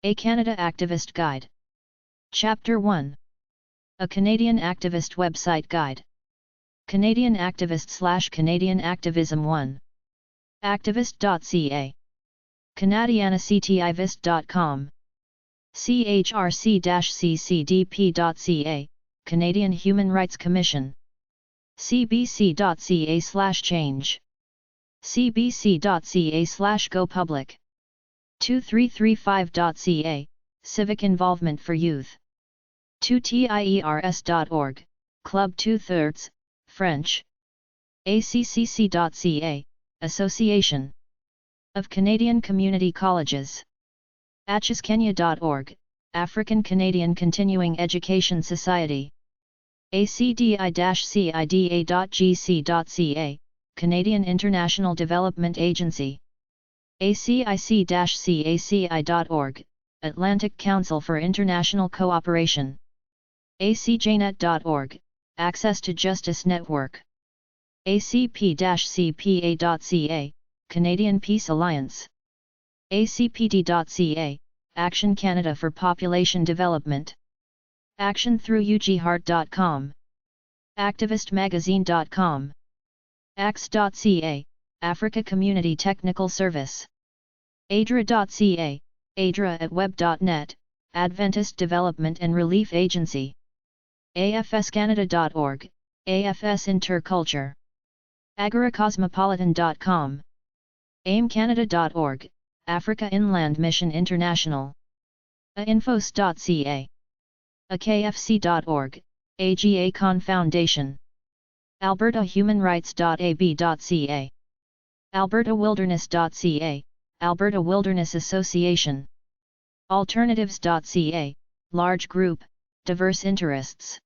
A Canada Activist Guide. Chapter 1. A Canadian Activist Website Guide. Canadian Activist / Canadian Activism 1. Activist.ca. Canadianactivist.com. CHRC-CCDP.ca, Canadian Human Rights Commission. CBC.ca/change. CBC.ca/go public. 2335.ca, Civic Involvement for Youth. 2tiers.org, Club 2/3, French. ACCC.ca, Association of Canadian Community Colleges. ACHESKenya.org, African Canadian Continuing Education Society. ACDI-CIDA.gc.ca, Canadian International Development Agency. ACIC-CACI.org, Atlantic Council for International Cooperation. ACJNet.org, Access to Justice Network. ACP-CPA.ca, Canadian Peace Alliance. ACPD.ca, Action Canada for Population Development. Action through UGHeart.com. Activistmagazine.com. ACS.ca, Africa Community Technical Service. ADRA.ca, ADRA@web.net, Adventist Development and Relief Agency. AFSCanada.org, AFS Interculture. AgoraCosmopolitan.com. AIMCanada.org, Africa Inland Mission International. AInfos.ca. AKFC.org, AGA Con Foundation. AlbertaHumanRights.ab.ca. AlbertaWilderness.ca, Alberta Wilderness Association. Alternatives.ca, large group, diverse interests.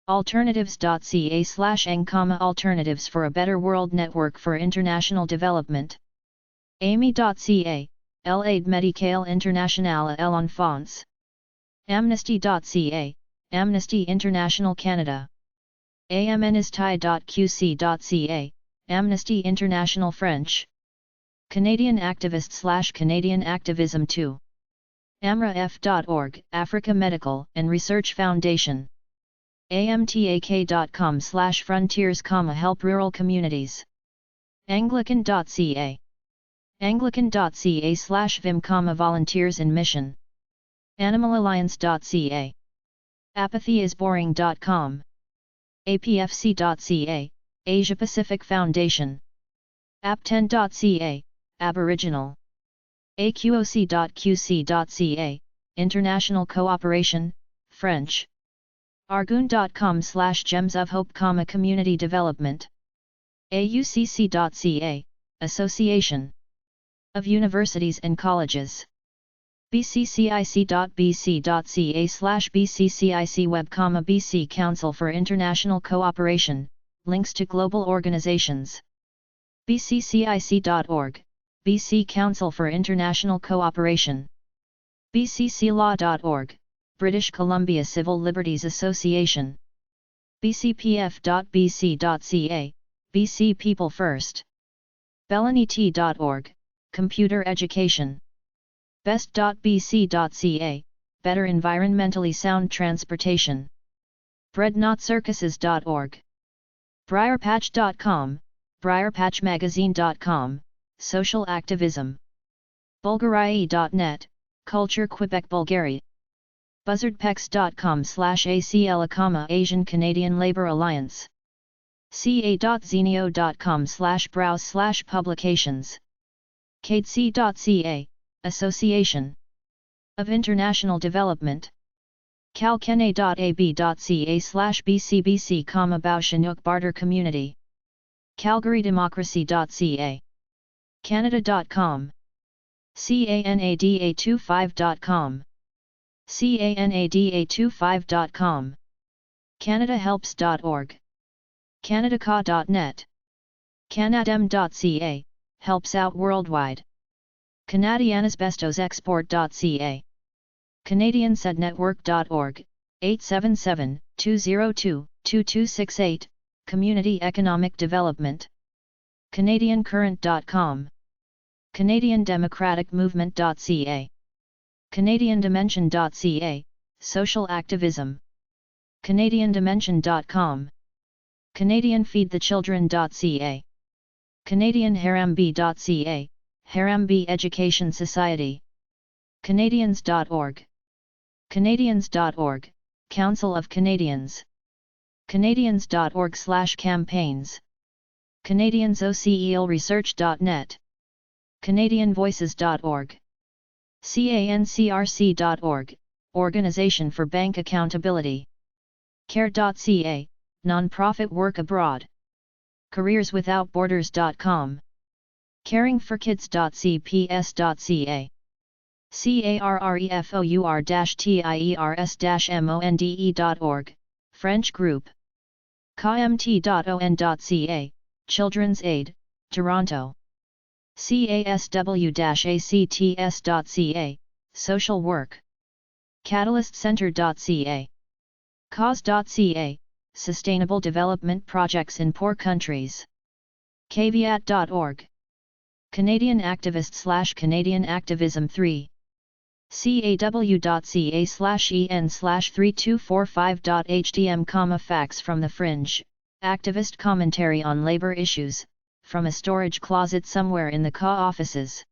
Alternatives.ca/ng, Alternatives for a Better World Network for International Development. AMI.ca, L'Aide Médicale Internationale à l'Enfance. Amnesty.ca, Amnesty International Canada. AMNistai.qc.ca, Amnesty International French. Canadian Activist / Canadian Activism 2. AMRAF.org, Africa Medical and Research Foundation. AMTAK.com/frontiers, help rural communities. Anglican.ca. Anglican.ca/vim, volunteers in mission. Animalalliance.ca. Apathyisboring.com. APFC.ca, Asia Pacific Foundation. Ap10.ca, Aboriginal. AQOC.qc.ca, International Cooperation, French. Argoon.com/Gems of Hope, Community Development. AUCC.ca, Association of Universities and Colleges. bccic.bc.ca/bccIC web, BC Council for International Cooperation, links to global organizations. bccic.org, BC Council for International Cooperation. bcclaw.org, British Columbia Civil Liberties Association. bcpf.bc.ca, BC People First. bellanit.org, Computer Education. best.bc.ca, Better Environmentally Sound Transportation. breadnotcircuses.org. briarpatch.com, briarpatchmagazine.com, Social Activism. bulgarii.net, Culture Quebec Bulgaria. buzzardpex.com/acl, Asian Canadian Labour Alliance. ca.zenio.com/browse/publications. cadec.ca, Association of International Development. calkena.ab.ca/bcbc, Bao Chinook Barter Community. calgarydemocracy.ca. canada.com. canada25.com. canada25.com. canadahelps.org. canadaca.net. canadem.ca, helps out worldwide. Canadianisbestosexport.ca. CanadianSedNetwork.org, 877-202-2268, Community Economic Development. CanadianCurrent.com. CanadianDemocraticMovement.ca. CanadianDimension.ca, Social Activism. CanadianDimension.com. CanadianFeedTheChildren.ca. CanadianHarambe.ca, Harambe Education Society. Canadians.org. Canadians.org, Council of Canadians. Canadians.org/campaigns. CanadiansOCELResearch.net. CanadianVoices.org. CANCRC.org, Organization for Bank Accountability. CARE.ca, Nonprofit Work Abroad. CareersWithoutBorders.com. CaringForKids.cps.ca. CARREFOUR-TIERS-MONDE.org, French group. KMT.on.ca, Children's Aid, Toronto. CASW-ACTS.ca, Social Work. CatalystCenter.ca. Cause.ca, Sustainable Development Projects in Poor Countries. Caveat.org. Canadian Activist/Canadian Activism 3. CAW.ca/en/3245.htm, facts from the fringe, activist commentary on labor issues, from a storage closet somewhere in the CA offices.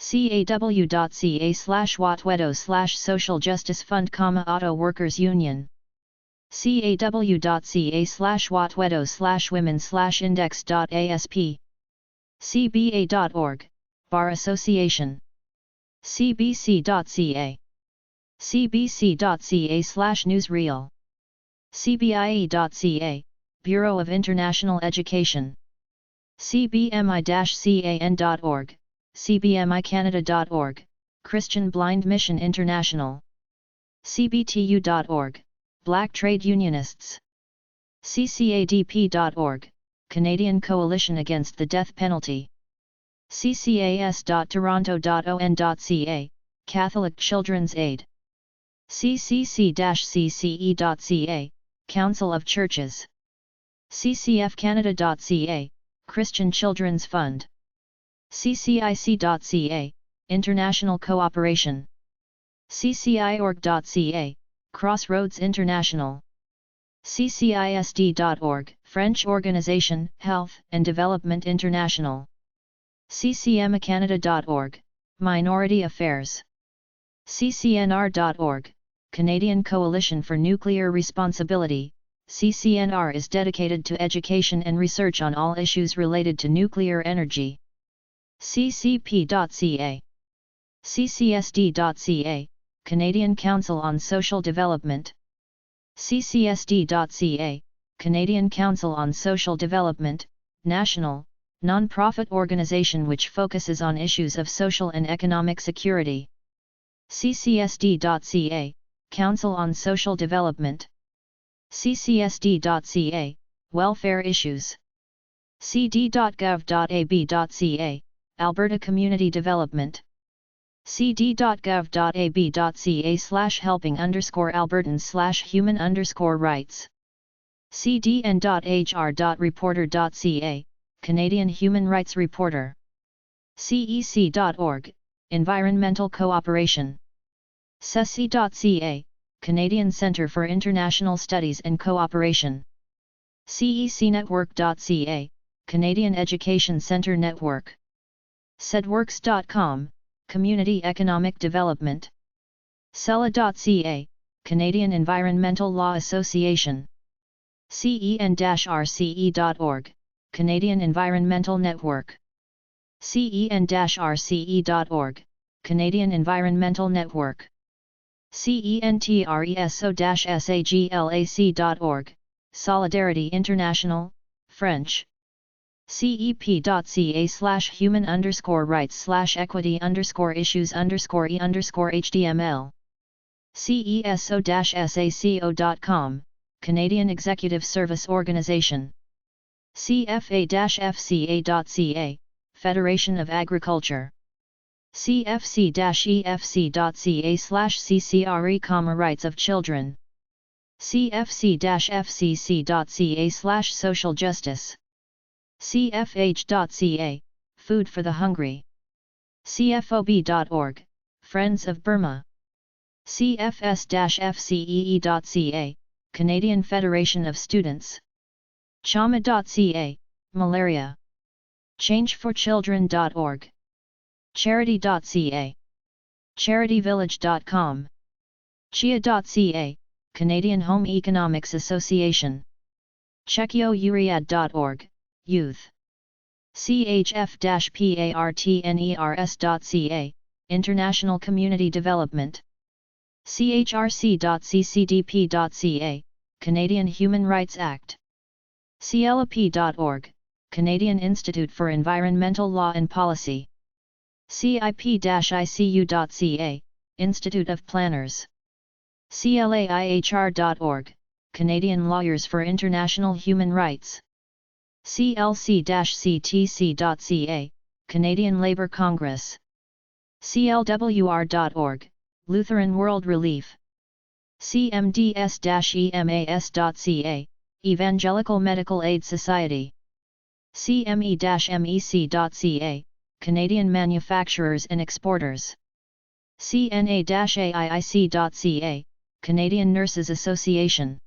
CAW.ca/Watwedo/Social Justice Fund, Auto Workers Union. CAW.ca/Watwedo/Women/Index.asp. CBA.org, Bar Association. CBC.ca. CBC.ca/Newsreel. CBIE.ca, Bureau of International Education. CBMI-CAN.org, CBMICanada.org, Christian Blind Mission International. CBTU.org, Black Trade Unionists. CCADP.org, Canadian Coalition Against the Death Penalty. CCAS.toronto.on.ca, Catholic Children's Aid. CCC-CCE.ca, Council of Churches. CCFcanada.ca, Christian Children's Fund. CCIC.ca, International Cooperation. CCIorg.ca, Crossroads International. CCISD.org, French Organization, Health and Development International. CCMAcanada.org, Minority Affairs. CCNR.org, Canadian Coalition for Nuclear Responsibility. CCNR is dedicated to education and research on all issues related to nuclear energy. CCP.ca. CCSD.ca, Canadian Council on Social Development. CCSD.ca, Canadian Council on Social Development, national, non-profit organization which focuses on issues of social and economic security. CCSD.ca, Council on Social Development. CCSD.ca, Welfare Issues. CD.gov.ab.ca, Alberta Community Development. cd.gov.ab.ca/helping_Albertans/human_rights. cdn.hr.reporter.ca, Canadian Human Rights Reporter. CEC.org, Environmental Cooperation. CECI.ca, Canadian Centre for International Studies and Cooperation. CECnetwork.ca, Canadian Education Centre Network. CEDworks.com, Community Economic Development. CELA.ca, Canadian Environmental Law Association. CEN-RCE.org, Canadian Environmental Network. CEN-RCE.org, Canadian Environmental Network. CENTRESO-SAGLAC.org, Solidarity International, French. CEP.ca/human_rights/equity_issues_e_html. CESO-SACO.com, Canadian Executive Service Organization. CFA-FCA.ca, Federation of Agriculture. CFC-EFC.ca/CCRE, Rights of Children. CFC-FCC.ca/Social Justice. CFH.ca, Food for the Hungry. CFOB.org, Friends of Burma. CFS-FCEE.ca, Canadian Federation of Students. Chama.ca, Malaria. Changeforchildren.org. Charity.ca. CharityVillage.com. Chia.ca, Canadian Home Economics Association. ChekioUriad.org, Youth. CHF-PARTNERS.ca, International Community Development. CHRC.ccdp.ca, Canadian Human Rights Act. CLAP.org, Canadian Institute for Environmental Law and Policy. CIP-ICU.ca, Institute of Planners. CLAIHR.org, Canadian Lawyers for International Human Rights. CLC-CTC.ca, Canadian Labour Congress. CLWR.org, Lutheran World Relief. CMDS-EMAS.ca, Evangelical Medical Aid Society. CME-MEC.ca, Canadian Manufacturers and Exporters. CNA-AIIC.ca, Canadian Nurses Association.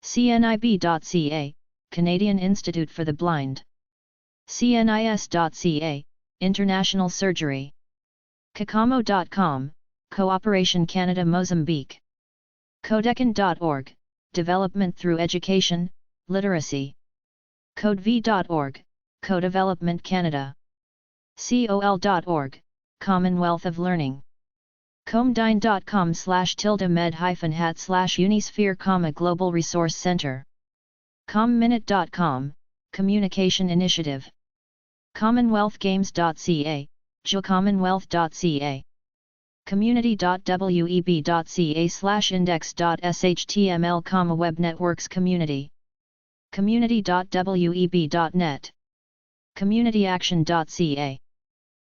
CNIB.ca, Canadian Institute for the Blind. CNIS.ca, International Surgery. Kakamo.com, Cooperation Canada-Mozambique. Codecan.org, Development through Education, Literacy. Codev.org, Co-Development Canada. COL.org, Commonwealth of Learning. comdine.com/med-hat/unisphere, Global Resource Center. comminute.com, Communication Initiative. commonwealthgames.ca, commonwealth.ca. community.web.ca/index.html, Web Networks Community. community.web.net. communityaction.ca.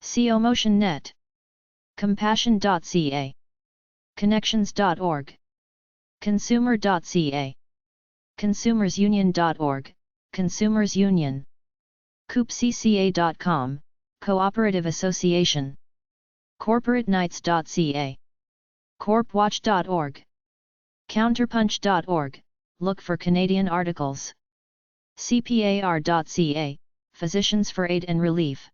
COMotionNet. compassion.ca. connections.org. consumer.ca. consumersunion.org, Consumers Union. coopcca.com, Cooperative Association. corporatenights.ca. corpwatch.org. counterpunch.org, look for Canadian articles. cpar.ca, Physicians for Aid and Relief.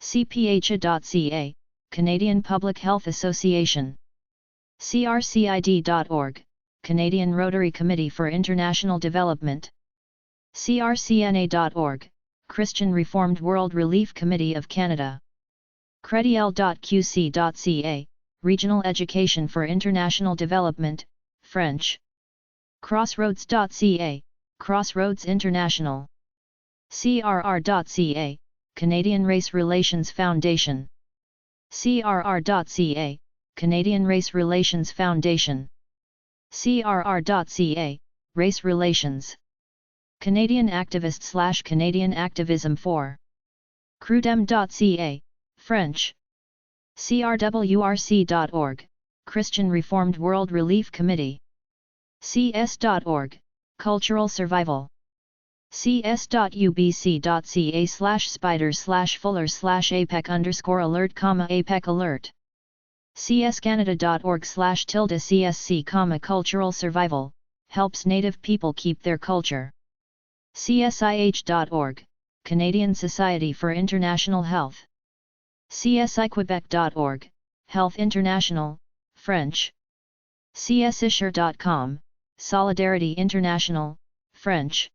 cpha.ca, Canadian Public Health Association. crcid.org, Canadian Rotary Committee for International Development. crcna.org, Christian Reformed World Relief Committee of Canada. crediel.qc.ca, Regional Education for International Development, French. crossroads.ca, Crossroads International. crr.ca, Canadian Race Relations Foundation. crr.ca, Canadian Race Relations Foundation. crr.ca, Race Relations. Canadian Activist / Canadian Activism for. crudem.ca, French. crwrc.org, Christian Reformed World Relief Committee. cs.org, Cultural Survival. cs.ubc.ca/spider/fuller/apec_alert, APEC alert. cscanada.org/csc, Cultural Survival, helps Native people keep their culture. csih.org, Canadian Society for International Health. csiquebec.org, Health International, French. csisher.com, Solidarity International, French.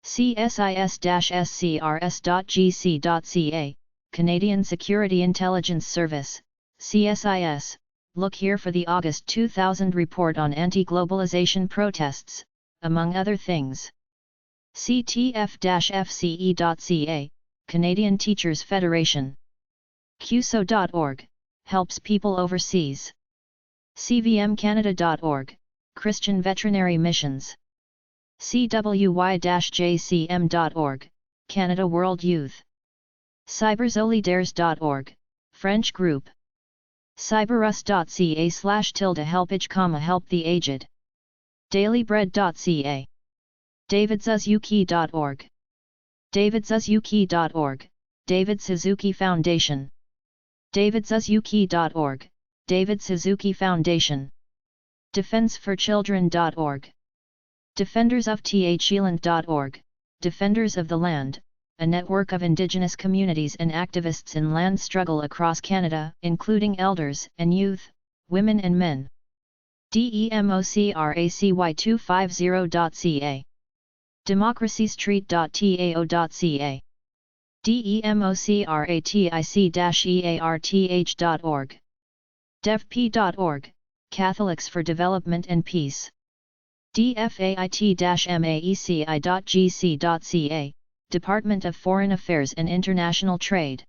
csis-scrs.gc.ca, Canadian Security Intelligence Service, CSIS, look here for the August 2000 report on anti-globalization protests, among other things. ctf-fce.ca, Canadian Teachers Federation. QSO.org, helps people overseas. cvmcanada.org, Christian Veterinary Missions. cwy-jcm.org, Canada World Youth. cybersolidaires.org, French group. cyberus.ca/tilde helpage, help the aged. dailybread.ca. davidsuzuki.org. davidsuzuki.org, David Suzuki Foundation. davidsuzuki.org, David Suzuki Foundation. defenseforchildren.org. defendersoftheland.org, Defenders of the Land, a network of Indigenous communities and activists in land struggle across Canada, including elders and youth, women and men. democracy250.ca. democracystreet.tao.ca. democratic-earth.org. devp.org, Catholics for Development and Peace. dfait-maeci.gc.ca, Department of Foreign Affairs and International Trade.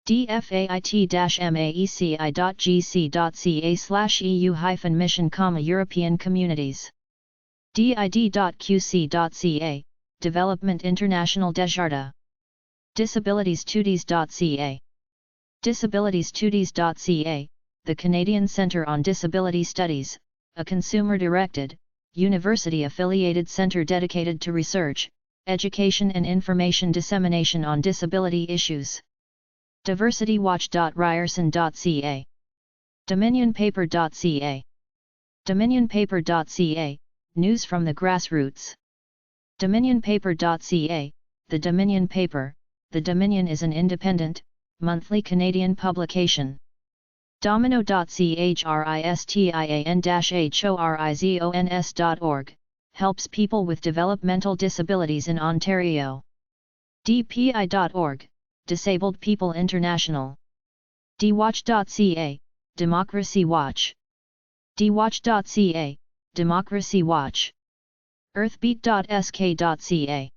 dfait-maeci.gc.ca/EU-mission, European Communities. did.qc.ca, Development International Desjardins. disabilitiestudies.ca. disabilitiestudies.ca, the Canadian Centre on Disability Studies, a consumer-directed, university-affiliated centre dedicated to research, education and information dissemination on disability issues. diversitywatch.ryerson.ca. dominionpaper.ca. dominionpaper.ca, news from the grassroots. dominionpaper.ca, the Dominion Paper. The Dominion is an independent, monthly Canadian publication. domino.christian-horizons.org, helps people with developmental disabilities in Ontario. dpi.org, Disabled People International. dwatch.ca, Democracy Watch. dwatch.ca, Democracy Watch. earthbeat.sk.ca.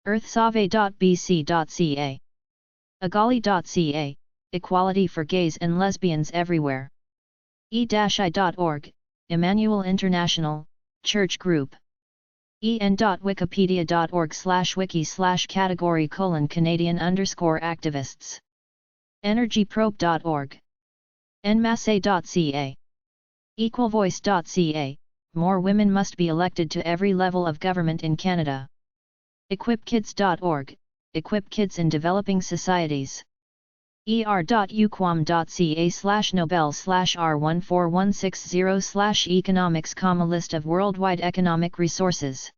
earthsave.bc.ca. agali.ca, Equality for Gays and Lesbians Everywhere. e-i.org, Emmanuel International, Church Group. en.wikipedia.org/wiki/category:Canadian_activists. energyprobe.org. nmasse.ca. equalvoice.ca, more women must be elected to every level of government in Canada. equipkids.org, Equip Kids in Developing Societies. er.uquam.ca/nobel/r14160/economics, list of worldwide economic resources.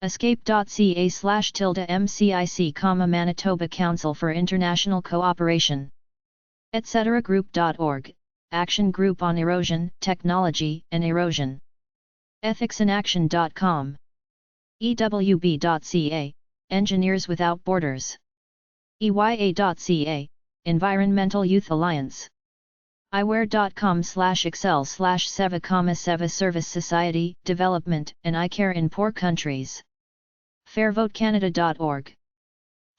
escape.ca/MCIC, Manitoba Council for International Cooperation. etc. group.org, Action Group on Erosion, Technology and Erosion. ethicsinAction.com. ewb.ca, Engineers Without Borders. EYA.ca, Environmental Youth Alliance. iware.com/excel/seva, Service Society, Development and Eye Care in Poor Countries. fairvotecanada.org.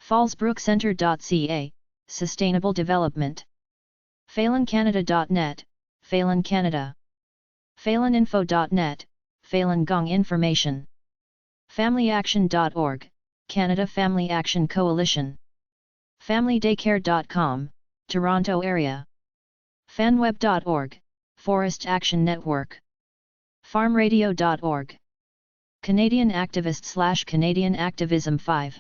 fallsbrookcentre.ca, Sustainable Development. phelancanada.net, Phelan Canada. phalaninfo.net, Falun Gong Information. familyaction.org, Canada Family Action Coalition. familydaycare.com, Toronto Area. fanweb.org, Forest Action Network. farmradio.org. Canadian Activist/Canadian Activism 5.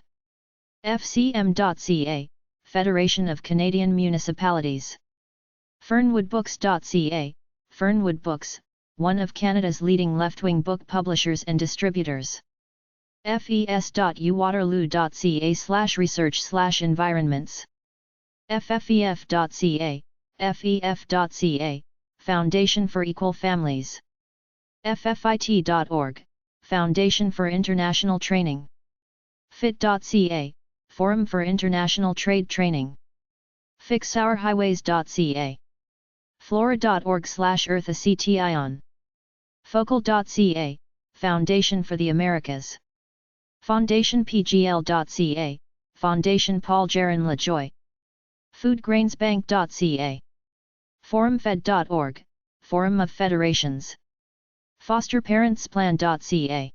fcm.ca, Federation of Canadian Municipalities. fernwoodbooks.ca, Fernwood Books, one of Canada's leading left-wing book publishers and distributors. fes.uwaterloo.ca/research/environments. ffef.ca, fef.ca, Foundation for Equal Families. ffit.org, Foundation for International Training. fit.ca, Forum for International Trade Training. fixourhighways.ca. flora.org/earthaction. focal.ca, Foundation for the Americas. foundationpgl.ca, Foundation Paul Jaron LaJoy. foodgrainsbank.ca. forumfed.org, Forum of Federations. fosterparentsplan.ca.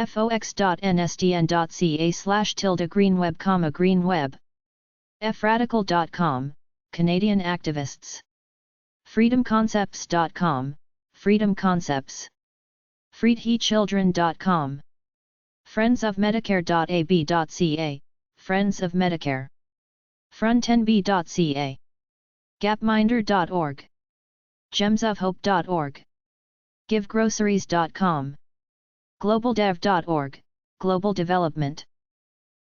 fox.nsdn.ca/greenweb, greenweb. fradical.com, Canadian Activists. freedomconcepts.com, Freedom Concepts. freedhechildren.com. friendsofmedicare.ab.ca, Friends of Medicare. frontnb.ca. gapminder.org, gemsofhope.org, givegroceries.com, globaldev.org, global development,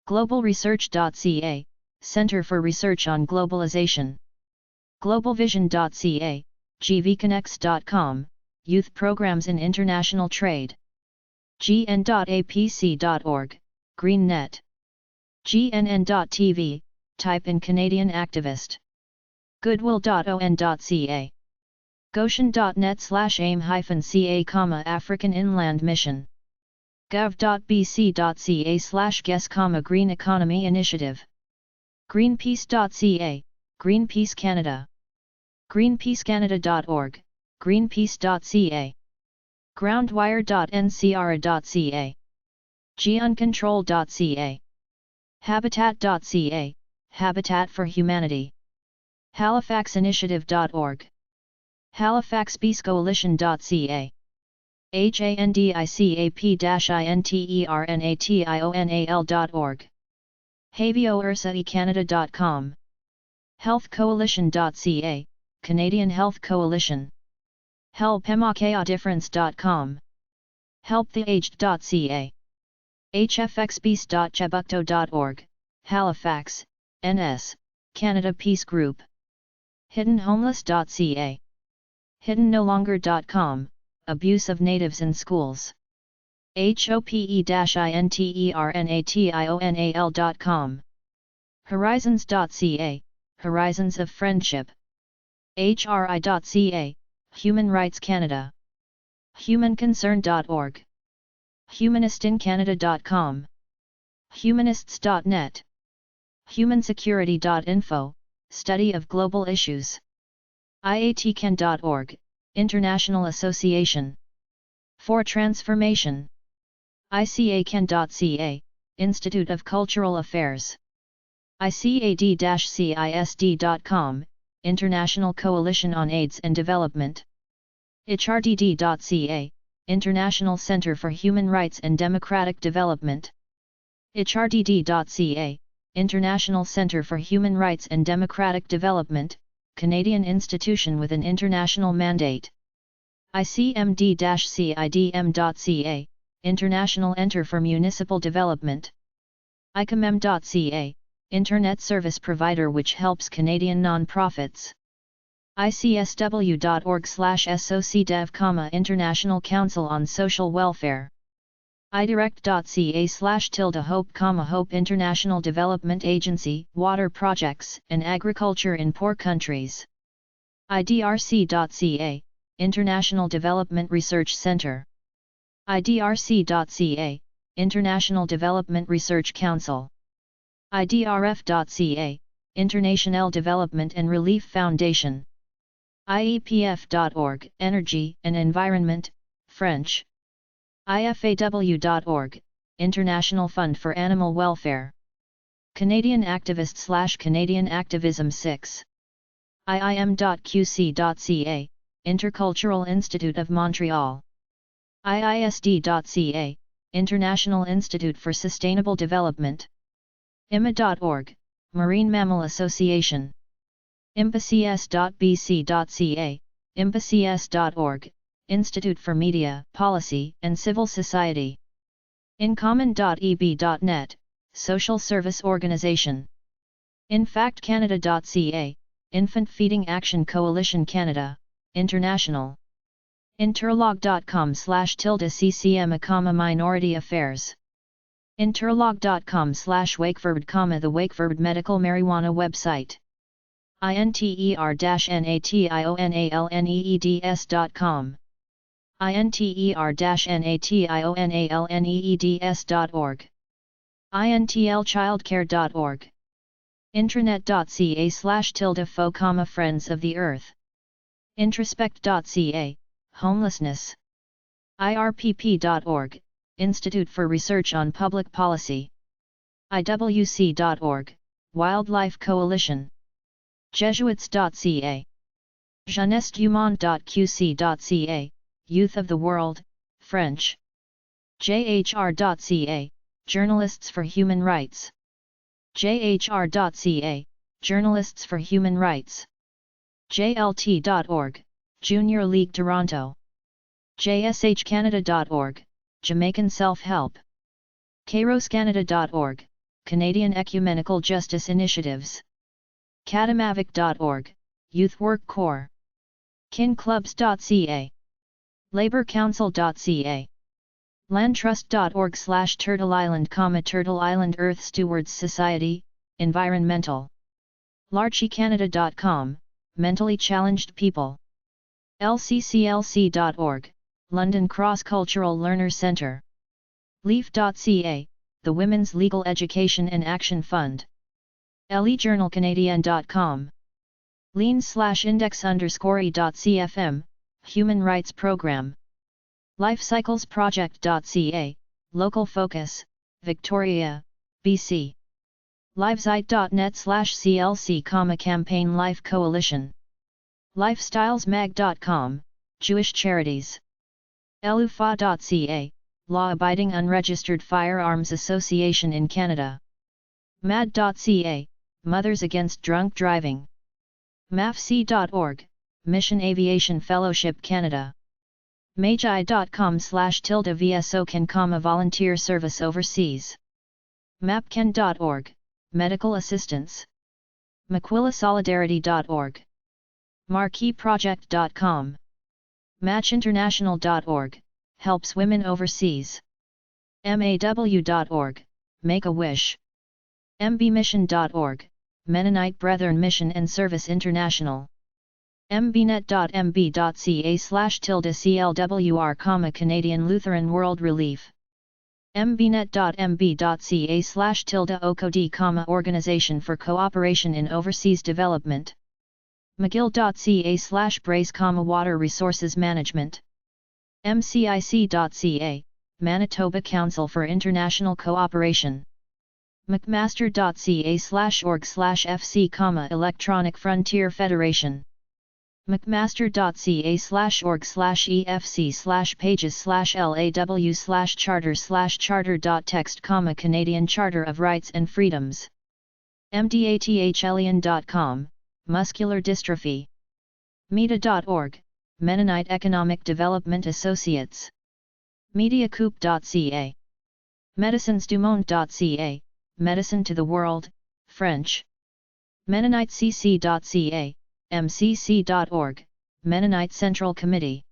globalresearch.ca, Center for Research on Globalization, globalvision.ca, gvconnects.com, Youth Programs in International Trade, gn.apc.org, GreenNet, gnn.tv, type in Canadian activist, goodwill.on.ca, goshen.net/aim-ca, African Inland Mission, gov.bc.ca/guess, Green Economy Initiative, greenpeace.ca, Greenpeace Canada, greenpeacecanada.org, greenpeace.ca, groundwire.ncra.ca, guncontrol.ca, habitat.ca, Habitat for Humanity, halifaxinitiative.org, halifaxpeacecoalition.ca, handicap-interntional.org, havioursaecanada.com, healthcoalition.ca, Canadian Health Coalition, helpmokadifference.com, helptheaged.ca, hfxpeace.chebukto.org, Halifax, NS, Canada Peace Group, hiddenhomeless.ca, hiddennolonger.com, Abuse of Natives in Schools, hope-interntional.com, horizons.ca, Horizons of Friendship, hri.ca, Human Rights Canada, humanconcern.org, humanistincanada.com, humanists.net, humansecurity.info, Study of Global Issues, iatcan.org, International Association for Transformation, icacan.ca, Institute of Cultural Affairs, icad-cisd.com, International Coalition on AIDS and Development, hrdd.ca, International Center for Human Rights and Democratic Development, hrdd.ca, International Center for Human Rights and Democratic Development, Canadian institution with an international mandate, icmd-cidm.ca, International Enter for Municipal Development, icomem.ca, Internet service provider which helps Canadian non-profits, icsw.org/socdev, International Council on Social Welfare, idirect.ca/hope, Hope International Development Agency, Water Projects and Agriculture in Poor Countries, idrc.ca, International Development Research Center, idrc.ca, International Development Research Council, idrf.ca, International Development and Relief Foundation, iepf.org, Energy and Environment, French, ifaw.org, International Fund for Animal Welfare, Canadian Activist / Canadian Activism 6, iim.qc.ca, Intercultural Institute of Montreal, iisd.ca, International Institute for Sustainable Development, ima.org, Marine Mammal Association, impacs.bc.ca, impacs.org, Institute for Media, Policy and Civil Society, incommon.eb.net, Social Service Organization, infactcanada.ca, Infant Feeding Action Coalition Canada, International, interlog.com/ccm, Minority Affairs, interlog.com/wakeforward, the Wakeforward Medical Marijuana website, inter-nationalneeds.com, inter-nationalneeds.org, intlchildcare.org, intranet.ca/fo, Friends of the Earth, introspect.ca, Homelessness, irpp.org, Institute for Research on Public Policy, iwc.org, Wildlife Coalition, jesuits.ca, jeunestehumaine.qc.ca, Youth of the World, French, jhr.ca, Journalists for Human Rights, jhr.ca, Journalists for Human Rights, JLT.org, Junior League Toronto. JSHCanada.org, Jamaican Self-Help. KairosCanada.org, Canadian Ecumenical Justice Initiatives. Catamavic.org, Youth Work Corps. KinClubs.ca. LabourCouncil.ca. Landtrust.org/Turtle Island, Turtle Island Earth Stewards Society, Environmental. LarchyCanada.com, Mentally Challenged People. LCCLC.org, London Cross Cultural Learner Centre. Leaf.ca, the Women's Legal Education and Action Fund. LEJournalCanadian.com. lean/index_e.cfm, Human Rights Program. Lifecyclesproject.ca, Local Focus, Victoria, BC. Livesite.net/CLC, Campaign Life Coalition. Lifestylesmag.com, Jewish Charities. Elufa.ca, Law-Abiding Unregistered Firearms Association in Canada. MAD.ca, Mothers Against Drunk Driving. MAFC.org, Mission Aviation Fellowship Canada. Magi.com/VSO Volunteer Service Overseas. Mapken.org, Medical Assistance. MaquilaSolidarity.org. MarqueeProject.com. MatchInternational.org, helps women overseas. MAW.org, Make-A-Wish. MBMission.org, Mennonite Brethren Mission and Service International. mbnet.mb.ca/CLWR, Canadian Lutheran World Relief. mbnet.mb.ca/OCOD, Organization for Cooperation in Overseas Development. mcgill.ca/Brace, Water Resources Management. mcic.ca, Manitoba Council for International Cooperation. mcmaster.ca/org/FC, Electronic Frontier Federation. mcmaster.ca/org/efc/pages/law/charter/charter.text, Canadian Charter of Rights and Freedoms. mdathelian.com, Muscular Dystrophy. MEDA.org, Mennonite Economic Development Associates. MediaCoupe.ca. medicinesdumonde.ca, Medicine to the World, French. MennoniteCC.ca, mcc.org, Mennonite Central Committee.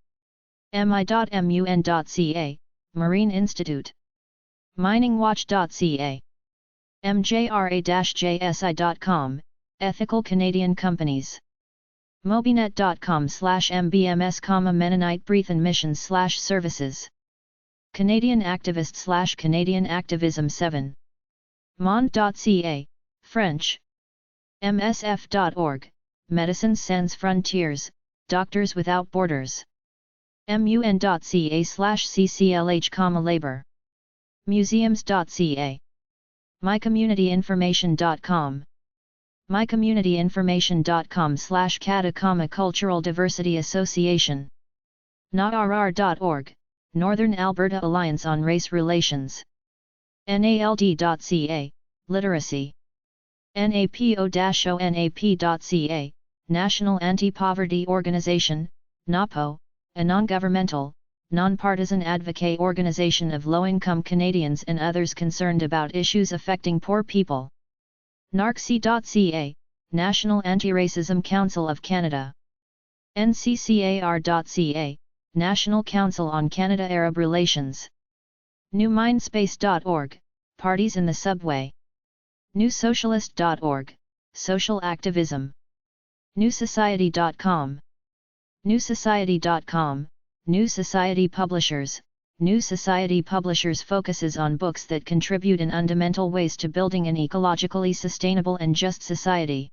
mi.mun.ca, Marine Institute. miningwatch.ca. mjra-jsi.com, Ethical Canadian Companies. mobinet.com/mbms, Mennonite Brethren Missions/Services. Canadian Activist /Canadian Activism 7. monde.ca, French. msf.org, Medicine Sans Frontières, Doctors Without Borders. mun.ca/cclh, labor. museums.ca. mycommunityinformation.com. mycommunityinformation.com/CADA, Cultural Diversity Association. narr.org, Northern Alberta Alliance on Race Relations. nald.ca, Literacy. napo-onap.ca, National Anti-Poverty Organization, NAPO, a non-governmental, non-partisan advocate organization of low-income Canadians and others concerned about issues affecting poor people. narc.ca, National Anti-Racism Council of Canada. nccar.ca, National Council on Canada-Arab Relations. newmindspace.org, Parties in the Subway. newsocialist.org, Social Activism. newsociety.com. newsociety.com, New Society Publishers. New Society Publishers focuses on books that contribute in fundamental ways to building an ecologically sustainable and just society.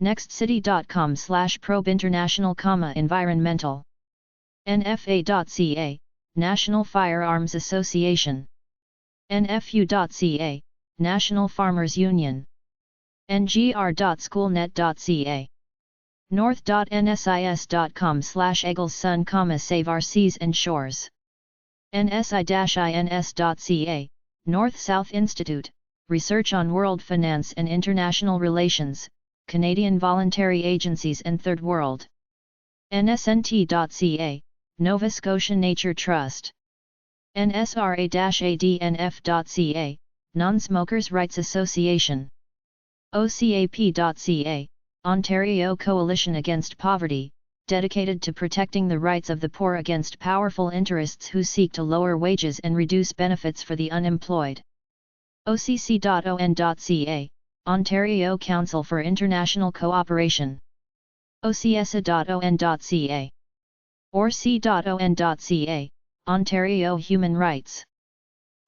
nextcity.com/probe international, environmental. nfa.ca, National Firearms Association. nfu.ca, National Farmers Union. ngr.schoolnet.ca. north.nsis.com/Eagles Sun, Save Our Seas and Shores. nsi-ins.ca, North-South Institute, Research on World Finance and International Relations, Canadian Voluntary Agencies and Third World. nsnt.ca, Nova Scotia Nature Trust. nsra-adnf.ca, Non-Smokers' Rights Association. ocap.ca, Ontario Coalition Against Poverty, dedicated to protecting the rights of the poor against powerful interests who seek to lower wages and reduce benefits for the unemployed. occ.on.ca, Ontario Council for International Cooperation. ocsa.on.ca. orc.on.ca, Ontario Human Rights.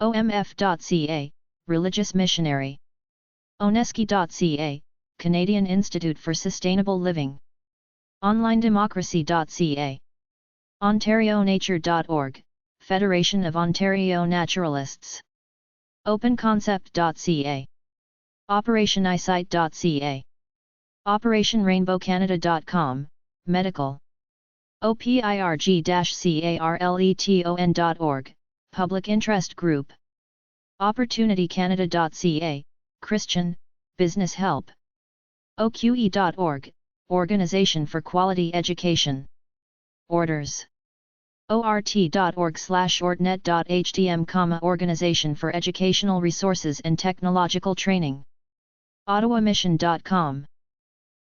omf.ca, Religious Missionary. oneski.ca, Canadian Institute for Sustainable Living. onlinedemocracy.ca. ontarionature.org, Federation of Ontario Naturalists. openconcept.ca. operationeyesight.ca. operationrainbowcanada.com, Medical. opirg-carleton.org, Public Interest Group. opportunitycanada.ca, Christian, Business Help. oqe.org, Organization for Quality Education. Orders. ort.org/ortnet.htm, Organization for Educational Resources and Technological Training. ottawamission.com.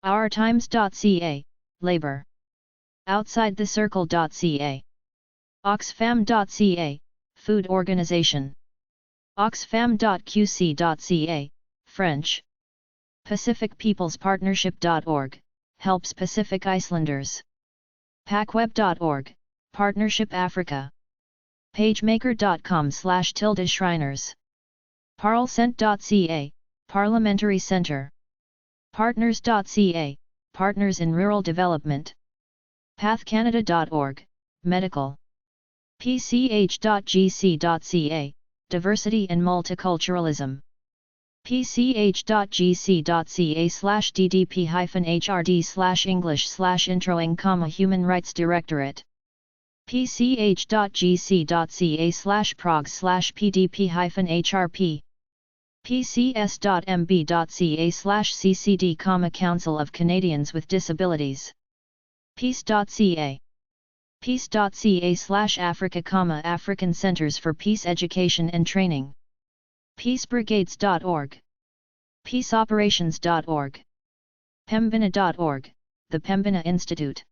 ourtimes.ca, Labor. OutsideTheCircle.ca. oxfam.ca, Food Organization. oxfam.qc.ca, French. PacificPeoplesPartnership.org, helps Pacific Islanders. pacweb.org, Partnership Africa. pagemaker.com/Shriners. parlcent.ca, Parliamentary Center. partners.ca, Partners in Rural Development. pathcanada.org, Medical. pch.gc.ca, Diversity and Multiculturalism. pch.gc.ca/ddp-hrd/English/introing, Human Rights Directorate. pch.gc.ca/prog/pdp-hrp. pcs.mb.ca/ccd, Council of Canadians with Disabilities. peace.ca. peace.ca/Africa, African Centers for Peace Education and Training. peacebrigades.org. peaceoperations.org. pembina.org, the Pembina Institute.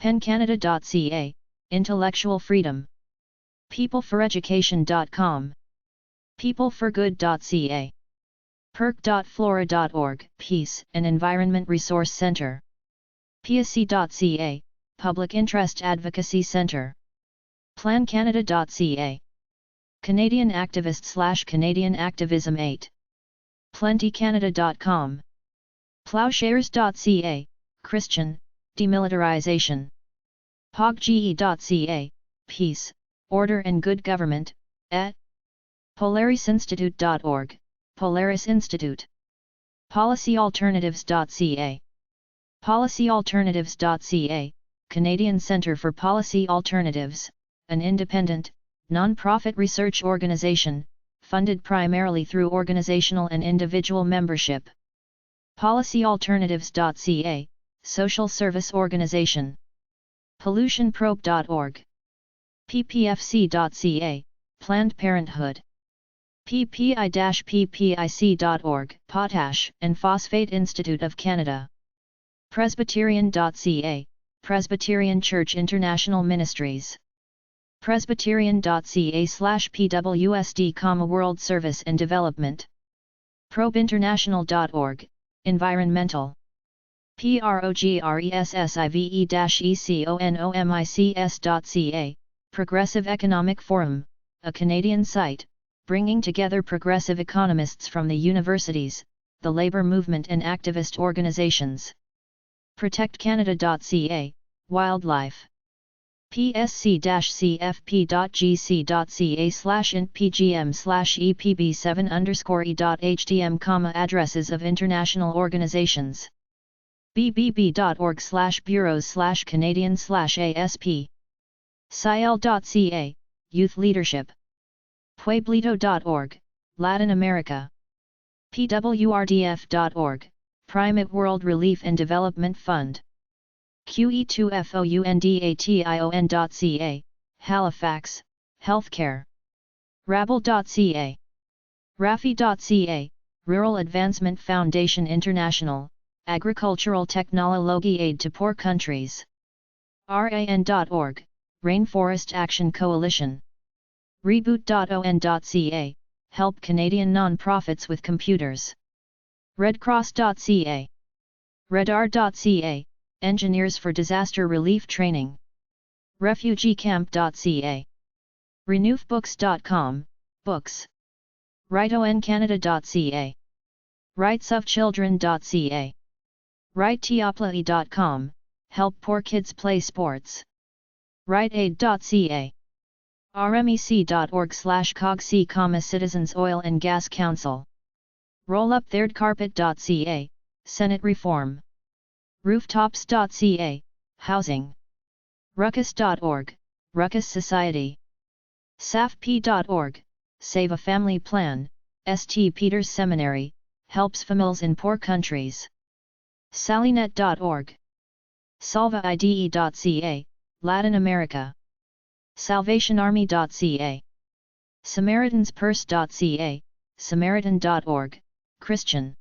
pencanada.ca, Intellectual Freedom. peopleforeducation.com. peopleforgood.ca. perk.flora.org, Peace and Environment Resource Center. psc.ca, Public Interest Advocacy Center. plancanada.ca. Canadian Activist/Canadian Activism 8. plentycanada.com. plowshares.ca, Christian, Demilitarization. pogge.ca, Peace, Order and Good Government, polarisinstitute.org, Polaris Institute. policyalternatives.ca. policyalternatives.ca, Canadian Centre for Policy Alternatives, an independent, non-profit research organization, funded primarily through organizational and individual membership. policyalternatives.ca, social service organization. pollutionprobe.org. ppfc.ca, Planned Parenthood. ppi-ppic.org, Potash and Phosphate Institute of Canada. Presbyterian.ca, Presbyterian Church International Ministries. Presbyterian.ca/pwsd, World Service and Development. probeinternational.org, Environmental. progressive-economics.ca, Progressive Economic Forum, a Canadian site, bringing together progressive economists from the universities, the labour movement and activist organizations. protectcanada.ca, Wildlife. psc-cfp.gc.ca/intpgm/epb7_e.htm, addresses of international organizations. bbb.org/bureaus/Canadian/ASP. ciel.ca, Youth Leadership. Pueblito.org, Latin America. pwrdf.org, Primate World Relief and Development Fund. QE2FOUNDATION.ca, Halifax, Healthcare. Rabble.ca. Rafi.ca, Rural Advancement Foundation International, Agricultural Technology Aid to Poor Countries. RAN.org, Rainforest Action Coalition. Reboot.on.ca, Help Canadian non-profits with computers. Redcross.ca. Redar.ca, Engineers for Disaster Relief Training. RefugeeCamp.ca. RenewFbooks.com, Books. RightOnCanada.ca. RightsOfChildren.ca. RightTeoplai.com, Help Poor Kids Play Sports. RightAid.ca. rmec.org/cogc, Citizens Oil and Gas Council. RollUpThirdCarpet.ca, Senate Reform. Rooftops.ca, Housing. Ruckus.org, Ruckus Society. SAFP.org, Save a Family Plan, St. Peter's Seminary, helps families in poor countries. Salinet.org. SalvaIDE.ca, Latin America. SalvationArmy.ca. SamaritansPurse.ca, Samaritan.org, Christian.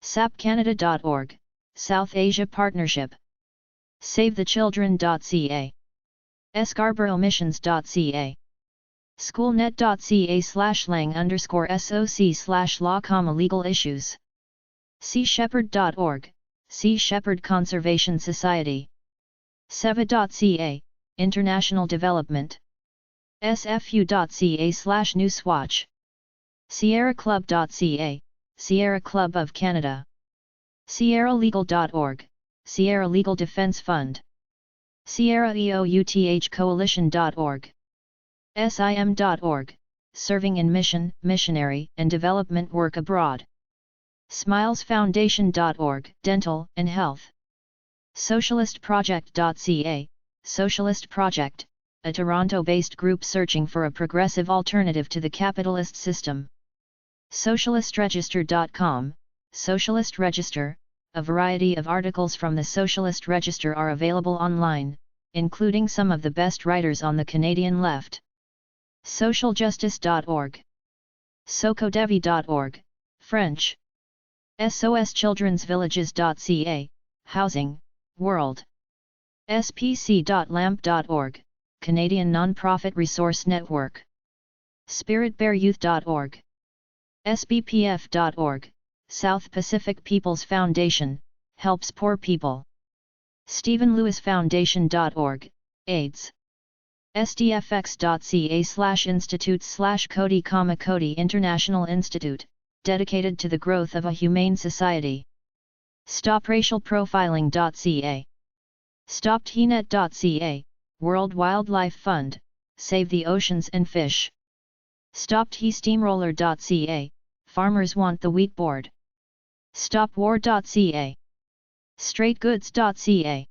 SapCanada.org, South Asia Partnership. SaveTheChildren.ca. ScarboroughMissions.ca. Schoolnet.ca/lang_soc/law, legal issues. SeaShepherd.org, Sea Shepherd Conservation Society. Seva.ca, International Development. SFU.ca/Newswatch. SierraClub.ca, Sierra Club of Canada. SierraLegal.org, Sierra Legal Defense Fund. SierraEOUTHCoalition.org. SIM.org, Serving in Mission, Missionary and Development Work Abroad. SmilesFoundation.org, Dental and Health. SocialistProject.ca, Socialist Project, a Toronto-based group searching for a progressive alternative to the capitalist system. SocialistRegister.com, Socialist Register, a variety of articles from the Socialist Register are available online, including some of the best writers on the Canadian left. Socialjustice.org. Socodevi.org, French. SOSChildrensVillages.ca, Housing, World. SPC.lamp.org, Canadian Nonprofit Resource Network. SpiritBearYouth.org. SBPF.org, South Pacific People's Foundation, helps poor people. StephenLewisFoundation.org, AIDS. SDFX.ca/institutes/Cody, International Institute, dedicated to the growth of a humane society. StopRacialProfiling.ca. StopTheNet.ca, World Wildlife Fund, Save the Oceans and Fish. StopTheSteamroller.ca, Farmers Want the Wheat Board. StopWar.ca. StraightGoods.ca.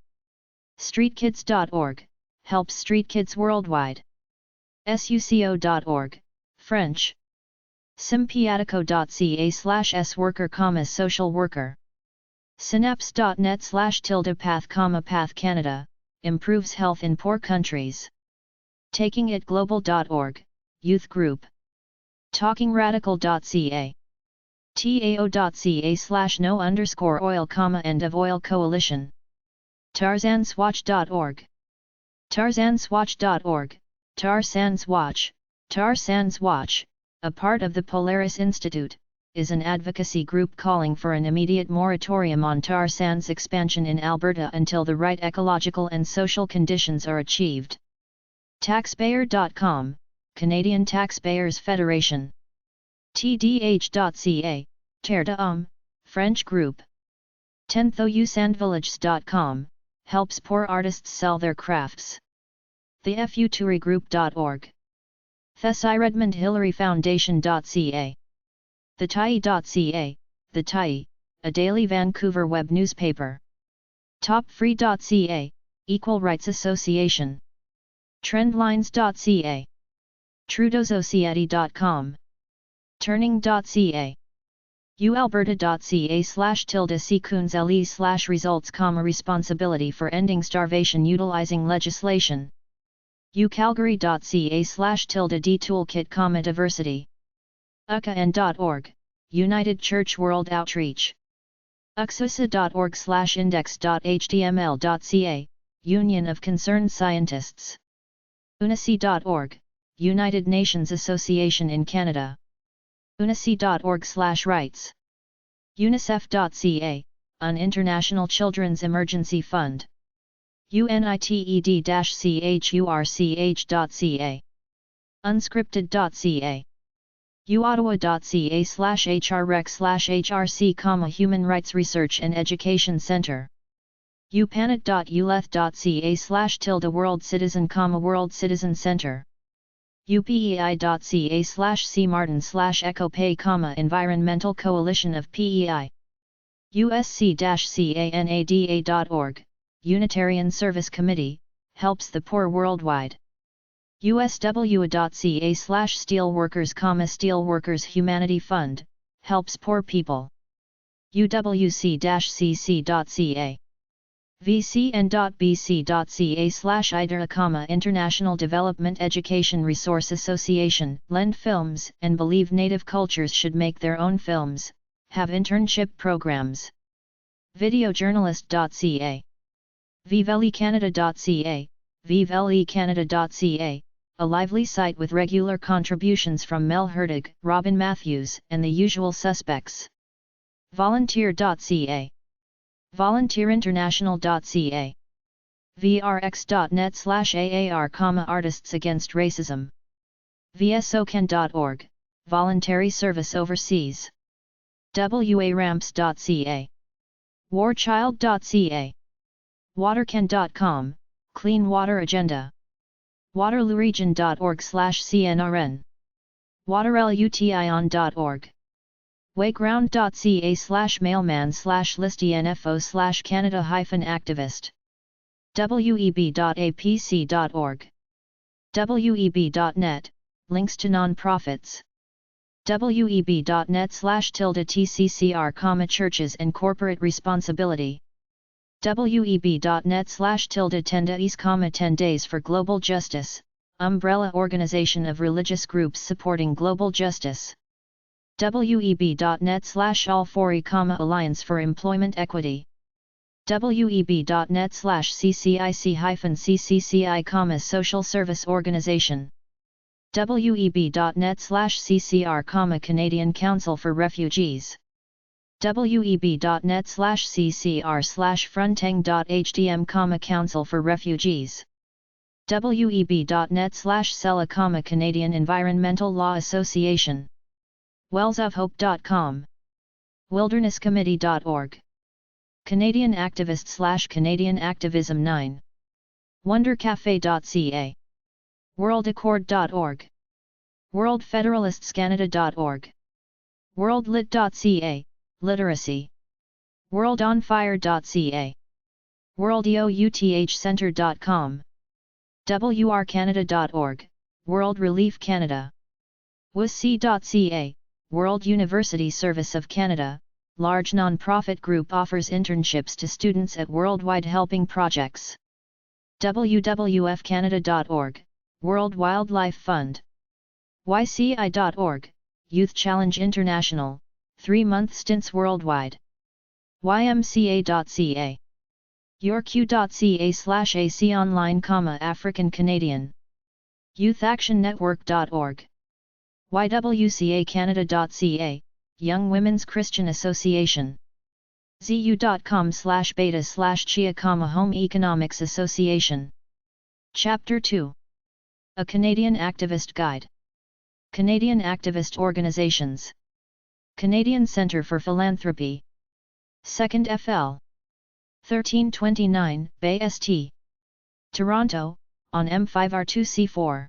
StreetKids.org, helps street kids worldwide. SUCO.org, French. Simpiatico.ca/sworker, social worker. Synapse.net/path Canada, improves health in poor countries. TakingItGlobal.org, youth group. TalkingRadical.ca. TAO.ca/no_oil, end of oil coalition. TarzansWatch.org. TarzansWatch.org, Tar Sands Watch. Tar Sands Watch, a part of the Polaris Institute, is an advocacy group calling for an immediate moratorium on tar sands expansion in Alberta until the right ecological and social conditions are achieved. Taxpayer.com, Canadian Taxpayers Federation. TDH.ca, Terre d'Homme, French group. Tenthouusandvillages.com, helps poor artists sell their crafts. The FUTuriGroup.org. ThesiRedmondHillaryFoundation.ca. TheTyee.ca, The Tyee, a daily Vancouver web newspaper. TopFree.ca, Equal Rights Association. Trendlines.ca. TrudeauSociety.com. Turning.ca. ualberta.ca/sequence/results, responsibility for ending starvation utilizing legislation. ucalgary.ca/d toolkit, diversity. ucan.org, United Church World Outreach. ucsusa.org/index.html.ca, Union of Concerned Scientists. unaci.org, United Nations Association in Canada. unaci.org/rights. unicef.ca, UN International Children's Emergency Fund. united-church.ca. unscripted.ca. uottawa.ca/hrrec/hrc, Human Rights Research and Education Center. upanet.uleth.ca/World Citizen, World Citizen Center. upei.ca/cmartin/ecopay, Environmental Coalition of PEI. usc-canada.org, Unitarian Service Committee, helps the poor worldwide. uswa.ca/steelworkers, Steelworkers Humanity Fund, helps poor people. uwc-cc.ca. vcn.bc.ca/IDERA, International Development Education Resource Association, lend films and believe Native cultures should make their own films, have internship programs. videojournalist.ca. vivelicanada.ca, vivelicanada.ca, a lively site with regular contributions from Mel Hertig, Robin Matthews, and the usual suspects. volunteer.ca. volunteerinternational.ca. vrx.net/aar, Artists Against Racism. vsocan.org, Voluntary Service Overseas. waramps.ca. warchild.ca. watercan.com, Clean Water Agenda. waterlooregion.org/cnrn. waterlution.org. wayground.ca/mailman/listynfo/Canada-activist. web.apc.org. web.net, links to non-profits. web.net/TCCR, churches and corporate responsibility. web.net/10 days, 10 days for global justice, umbrella organization of religious groups supporting global justice. web.net/all4e, Alliance for Employment Equity. web.net/CCIC-CCCI, Social Service Organization. web.net/CCR, Canadian Council for Refugees. web.net/CCR/fronteng.hdm, Council for Refugees. web.net/CELA, Canadian Environmental Law Association. wellsofhope.com. wildernesscommittee.org. Canadian Activist /Canadian Activism 9. wondercafe.ca. worldaccord.org. worldfederalistscanada.org. worldlit.ca, literacy. worldonfire.ca. worldoutHcenter.com. wrcanada.org, World Relief Canada. wc.ca, World University Service of Canada, large non-profit group offers internships to students at worldwide helping projects. wwfcanada.org, World Wildlife Fund. yci.org, Youth Challenge International, 3-month stints worldwide. ymca.ca. yourq.ca/AC online, African Canadian. youthactionnetwork.org. ywcacanada.ca, Young Women's Christian Association. zu.com/beta/chia, Home Economics Association. Chapter 2. A Canadian Activist Guide. Canadian Activist Organizations. Canadian Centre for Philanthropy. 2nd FL. 1329, Bay St. Toronto, on M5R2C4.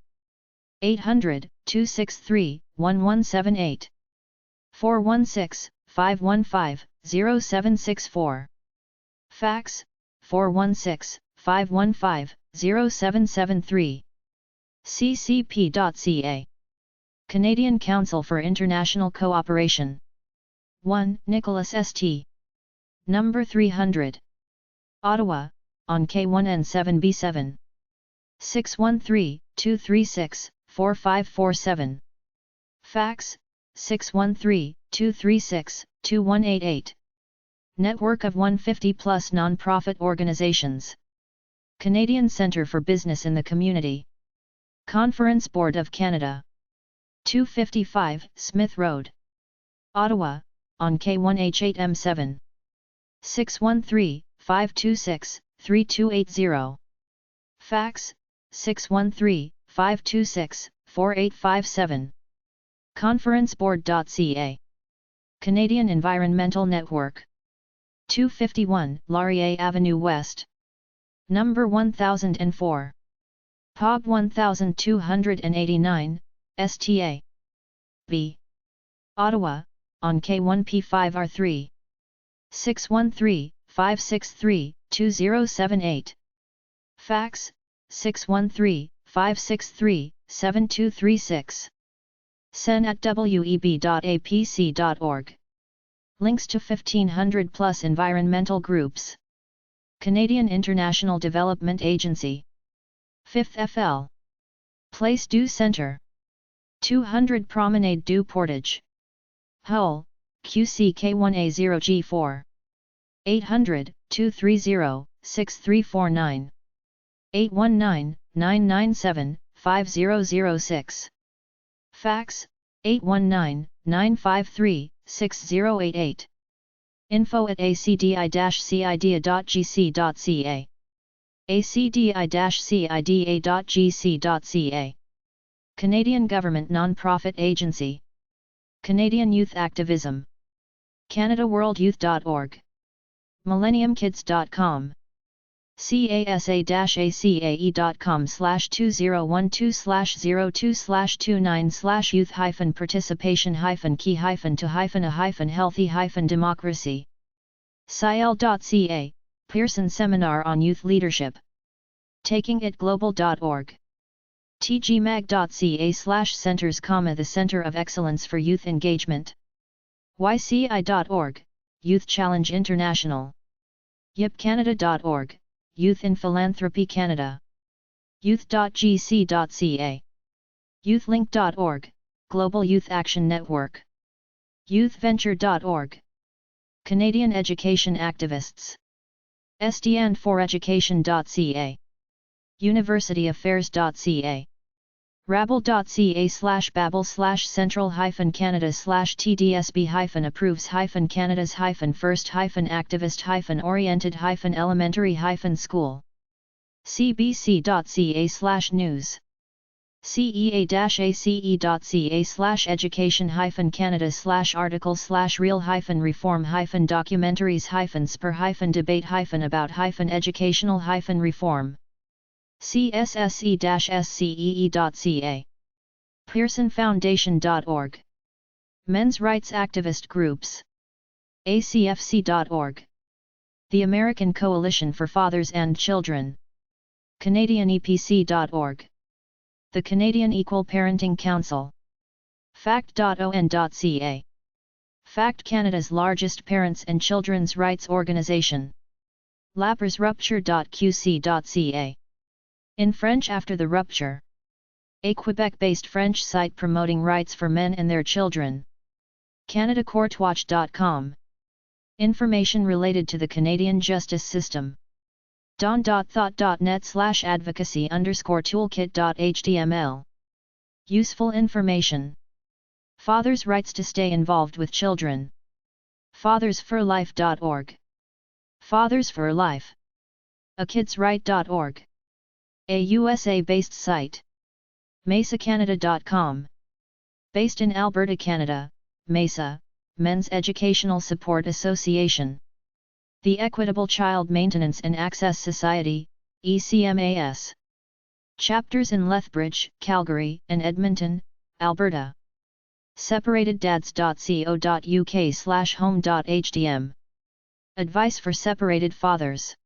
800-263-1178. 416-515-0764. Fax, 416-515-0773. ccp.ca. Canadian Council for International Cooperation. 1. Nicholas St. Number 300. Ottawa, on K1N7B7. 613-236-4547. Fax, 613-236-2188. Network of 150-plus non-profit organizations. Canadian Centre for Business in the Community. Conference Board of Canada. 255 Smith Road. Ottawa, on K1H8M7. 613-526-3280. Fax, 613-526-4857. Conferenceboard.ca. Canadian Environmental Network. 251 Laurier Avenue West. Number 1004. POG 1289, STA. B. Ottawa, on K1P5R3. 613-563-2078. Fax, 613-563-7236. Sen at web.apc.org. Links to 1500 plus environmental groups. Canadian International Development Agency. 5th FL. Place du Centre. 200 Promenade du Portage. Hull, QCK1A0G4. 800-230-6349. 819-997-5006. Fax, 819-953-6088. Info at acdi-cida.gc.ca. acdi-cida.gc.ca. Canadian Government Non-Profit Agency. Canadian Youth Activism. CanadaWorldYouth.org. MillenniumKids.com. casa-201-2/02/29/youth-participation-key-to-a-healthy-democracy. SciL.ca, Pearson Seminar on Youth Leadership. TakingItGlobal.org. tgmag.ca/centers, the Center of Excellence for Youth Engagement. yci.org, Youth Challenge International. yipcanada.org, Youth in Philanthropy Canada. youth.gc.ca. youthlink.org, Global Youth Action Network. youthventure.org. Canadian Education Activists. SDN4Education.ca. universityaffairs.ca. rabble.ca/babel/central-canada/TDSB-approved-first-oriented-elementary-school. cbc.ca/news. cea-acc.ca/education-canada/articles/real-debate-about-educational-reform. csse-scee.ca. pearsonfoundation.org. Men's rights activist groups. acfc.org. The American Coalition for Fathers and Children. canadianepc.org. The Canadian Equal Parenting Council. fact.on.ca. FACT, Canada's largest parents' and children's rights organization. lapersrupture.qc.ca. In French after the rupture. A Quebec-based French site promoting rights for men and their children. CanadaCourtWatch.com. Information related to the Canadian justice system. don.thought.net/advocacy_toolkit.html. Useful information. Fathers' rights to stay involved with children. fathersforlife.org. Fathers for Life. akidsright.org. A USA-based site. mesacanada.com. Based in Alberta, Canada, MESA, Men's Educational Support Association. The Equitable Child Maintenance and Access Society, ECMAS. Chapters in Lethbridge, Calgary, and Edmonton, Alberta. separateddads.co.uk/home.htm. Advice for separated fathers.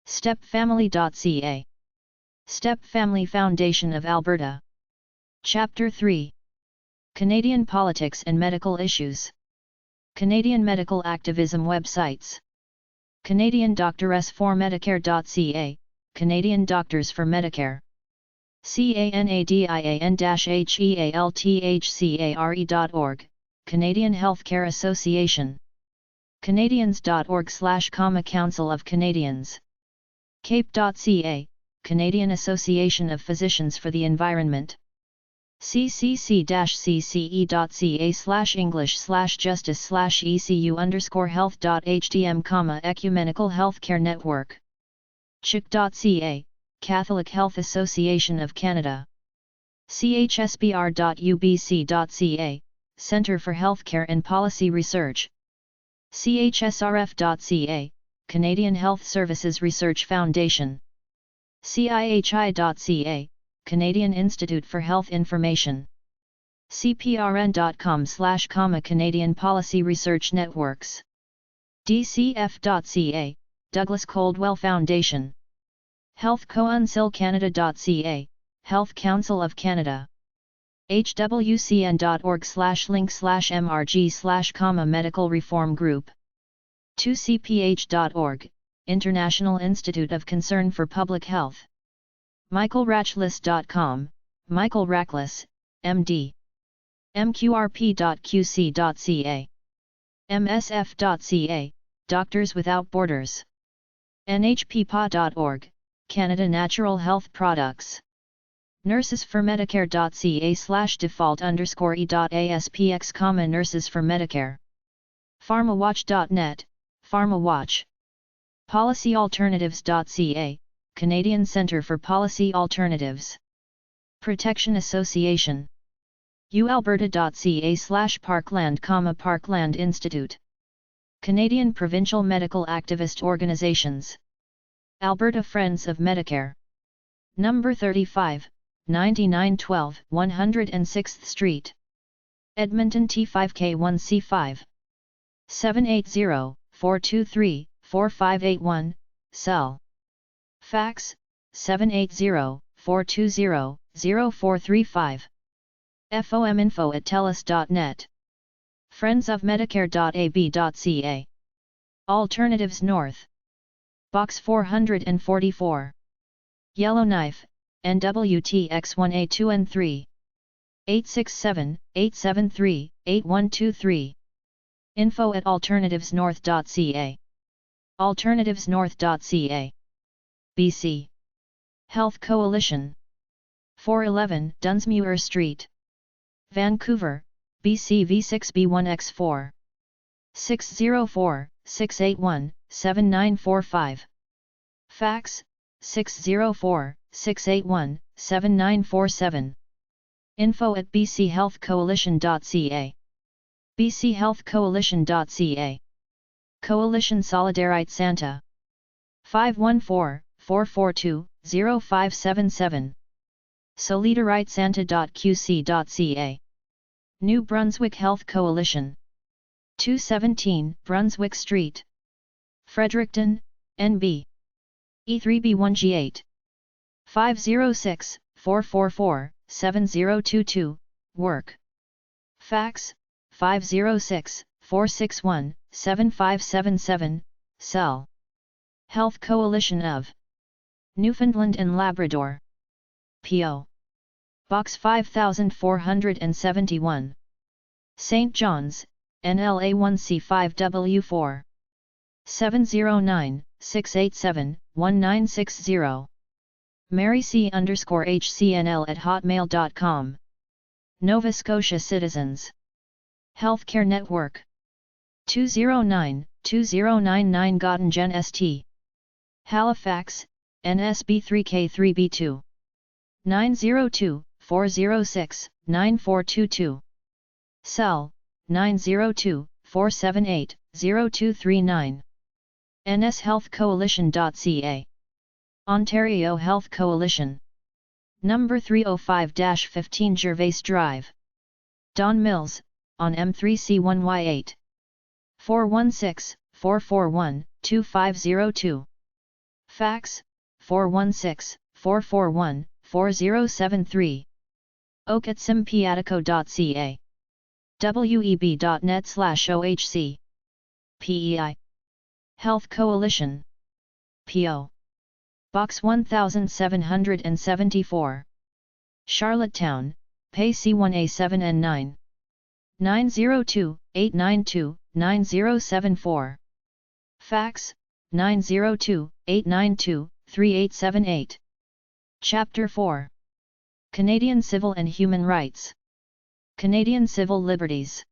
stepfamily.ca. Step Family Foundation of Alberta. Chapter 3. Canadian Politics and Medical Issues. Canadian medical activism websites. Canadian Doctors for Medicare.ca, Canadian Doctors for Medicare. CANADIAN-HEALTHCARE.org, Canadian Healthcare Association. Canadians.org Council of Canadians. CAPE.ca, Canadian Association of Physicians for the Environment. ccc-cce.ca/english/justice/ecu_health.htm, Ecumenical Healthcare Network. CHIC.ca, Catholic Health Association of Canada. chsbr.ubc.ca, Centre for Healthcare and Policy Research. chsrf.ca, Canadian Health Services Research Foundation. cihi.ca, Canadian Institute for Health Information. cprn.com/ Canadian Policy Research Networks. dcf.ca, Douglas Coldwell Foundation. Health Council Canada.ca, Health Council of Canada. hwcn.org/link/mrg/ Medical Reform Group. 2cph.org, International Institute of Concern for Public Health. michaelrachlis.com, Michael Rachlis, MD. mqrp.qc.ca. msf.ca, Doctors Without Borders. nhppa.org, Canada Natural Health Products. nursesformedicare.ca/default_e.aspx, Nurses for Medicare. pharmawatch.net, PharmaWatch. PolicyAlternatives.ca, Canadian Centre for Policy Alternatives. Protection Association. ualberta.ca/parkland, Parkland Institute. Canadian Provincial Medical Activist Organizations. Alberta Friends of Medicare. Number 35, 9912 106th Street. Edmonton T5K1C5. 780-423-4581, cell. Fax, 780-420-0435. fominfo@telus.net. friendsofmedicare.ab.ca. Alternatives North. Box 444. Yellowknife, NWTX1A2N3. 867-873-8123. info@alternativesnorth.ca. Alternativesnorth.ca. BC. Health Coalition. 411 Dunsmuir Street. Vancouver, BC V6B1X4. 604-681-7945. Fax, 604-681-7947. info@bchealthcoalition.ca. bchealthcoalition.ca. Coalition Solidarite Santa. 514-442-0577. solidaritesanta.qc.ca. New Brunswick Health Coalition. 217 Brunswick Street. Fredericton, NB. E3B1G8. 506-444-7022, work. Fax, 506-461-7577, cell. Health Coalition of Newfoundland and Labrador. P.O. Box 5471. St. John's, NLA1C5W4. 709-687-1960. maryc_hcnl@hotmail.com. Nova Scotia Citizens Healthcare Network. 209-2099 Gottingen St. Halifax, NSB3K3B2. 902-406-9422. Cell, 902-478-0239. nshealthcoalition.ca. Ontario Health Coalition. Number 305-15 Gervais Drive. Don Mills, on M3C1Y8. 416-441-2502. Fax, 416-441-4073. oak@simpiatico.ca. web.net/OHC. PEI. Health Coalition. P.O. Box 1774. Charlottetown, PA C1A7N9. 902-892-9074. Fax, 902-892-3878. Chapter 4. Canadian Civil and Human Rights. Canadian Civil Liberties.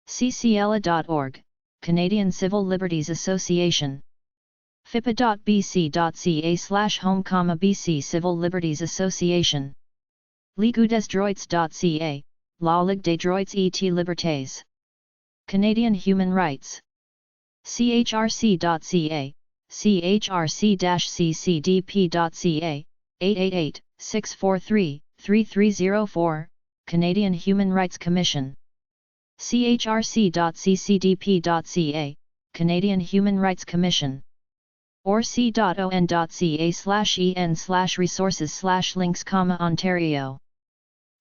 ccla.org, Canadian Civil Liberties Association. fipa.bc.ca/home, BC Civil Liberties Association. Ligue des droits.ca, La Ligue des droits et libertés. Canadian Human Rights. chrc.ca, chrc-ccdp.ca, 888-643-3304, Canadian Human Rights Commission. chrc.ccdp.ca, Canadian Human Rights Commission. Or c.on.ca/en/resources/links, Ontario.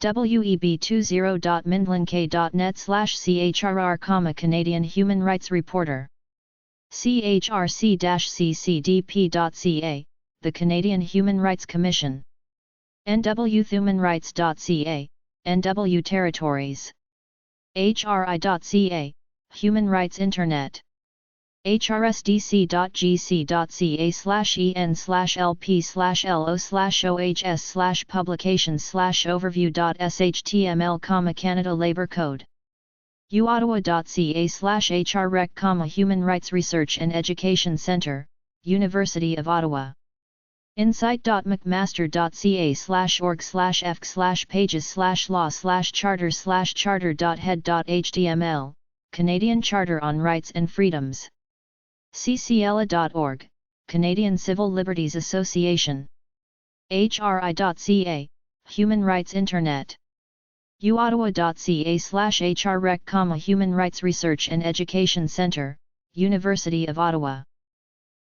web20.mindlandk.net/chrr, Canadian Human Rights Reporter. chrc-ccdp.ca, the Canadian Human Rights Commission. nwhumanrights.ca, NW Territories. hri.ca, Human Rights Internet. hrsdc.gc.ca/en/lp/ohs/overview.html, Canada Labour Code. uottawa.ca/hrrec, Human Rights Research and Education Centre, University of Ottawa. insight.mcmaster.ca/org/f/pages/law/charter/charter.head.html, Canadian Charter on Rights and Freedoms. ccla.org, Canadian Civil Liberties Association. hri.ca, Human Rights Internet. uottawa.ca/hrrec, Human Rights Research and Education Centre, University of Ottawa.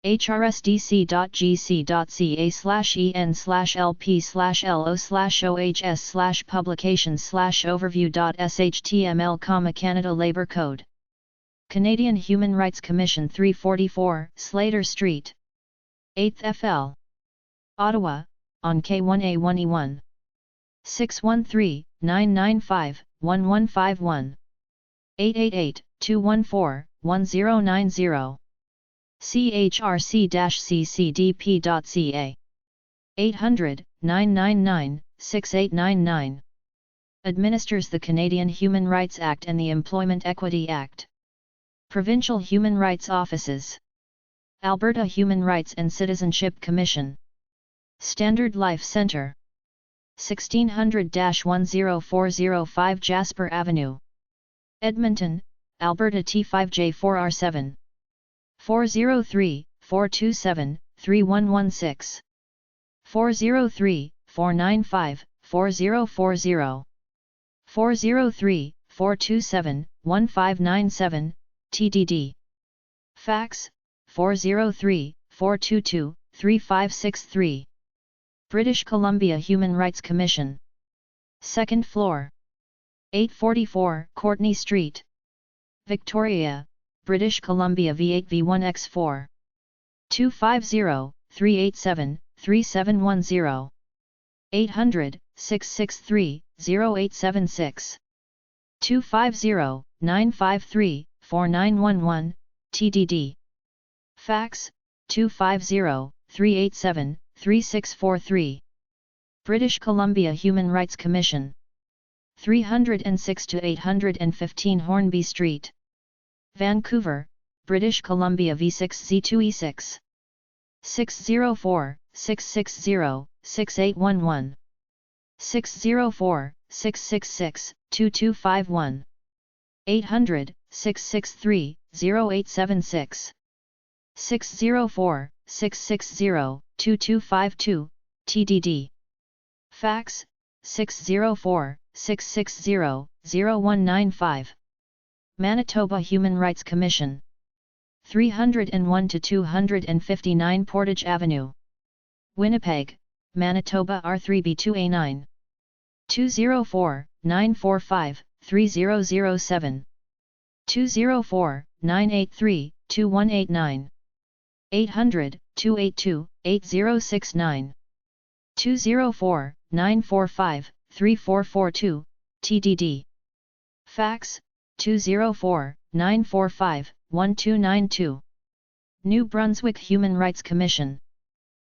hrsdc.gc.ca/en/lp/ohs/overview.html, Canada Labour Code. Canadian Human Rights Commission, 344 Slater Street, 8th FL, Ottawa, on K1A1E1. 613-995-1151. 888-214-1090. chrc-ccdp.ca. 800-999-6899. Administers the Canadian Human Rights Act and the Employment Equity Act. Provincial Human Rights Offices. Alberta Human Rights and Citizenship Commission. Standard Life Centre. 1600-10405 Jasper Avenue, Edmonton, Alberta T5J4R7. 403-427-3116. 403-495-4040. 403-427-1597, TDD. Fax, 403-422-3563. British Columbia Human Rights Commission. 2nd floor. 844 Courtney Street, Victoria, British Columbia V8V1X4. 250-387-3710. 800-663-0876. 250-953-4911, TDD. Fax, 250-387-3643. British Columbia Human Rights Commission. 306-815 Hornby Street, Vancouver, British Columbia V6Z2E6. 604-660-6811. 604-666-2251. 800-663-0876. 604-660-2252, TDD. Fax, 604-660-0195. Manitoba Human Rights Commission. 301-259 Portage Avenue, Winnipeg, Manitoba R3B2A9. 3007. 204-983-2189. 800-282-8069. 204-945-3442, TDD. Fax, 204-945-1292. New Brunswick Human Rights Commission.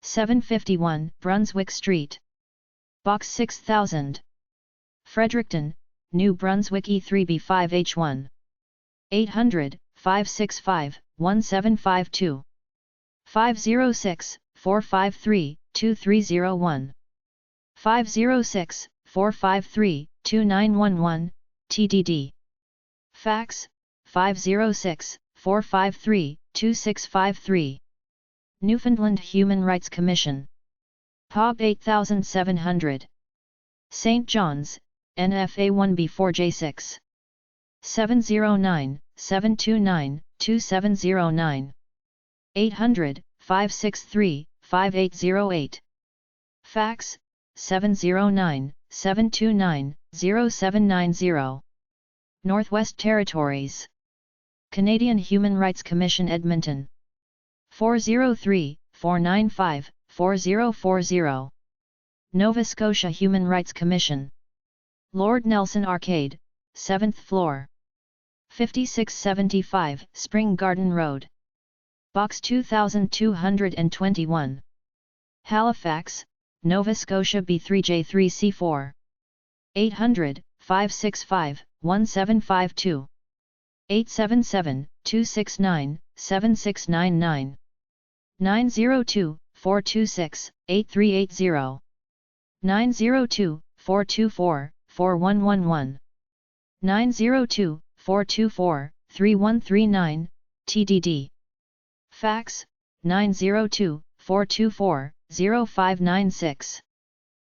751 Brunswick Street. Box 6000. Fredericton, New Brunswick E3B5H1. 800-565-1752. 506-453-2301. 506-453-2911, TDD. Fax, 506-453-2653. Newfoundland Human Rights Commission. POB 8700. St. John's, NFA 1B4J6. 709-729-2709. 800-563-5808. Fax, 709-729-0790. Northwest Territories. Canadian Human Rights Commission Edmonton. 403-495-4040. Nova Scotia Human Rights Commission. Lord Nelson Arcade, 7th floor. 5675 Spring Garden Road. Box 2221. Halifax, Nova Scotia B3J3C4. 800-565-1752. 877-269-7699. 902-426-8380. 902-424-4111. 902-424-3139, TDD. Fax, 902-424-0596.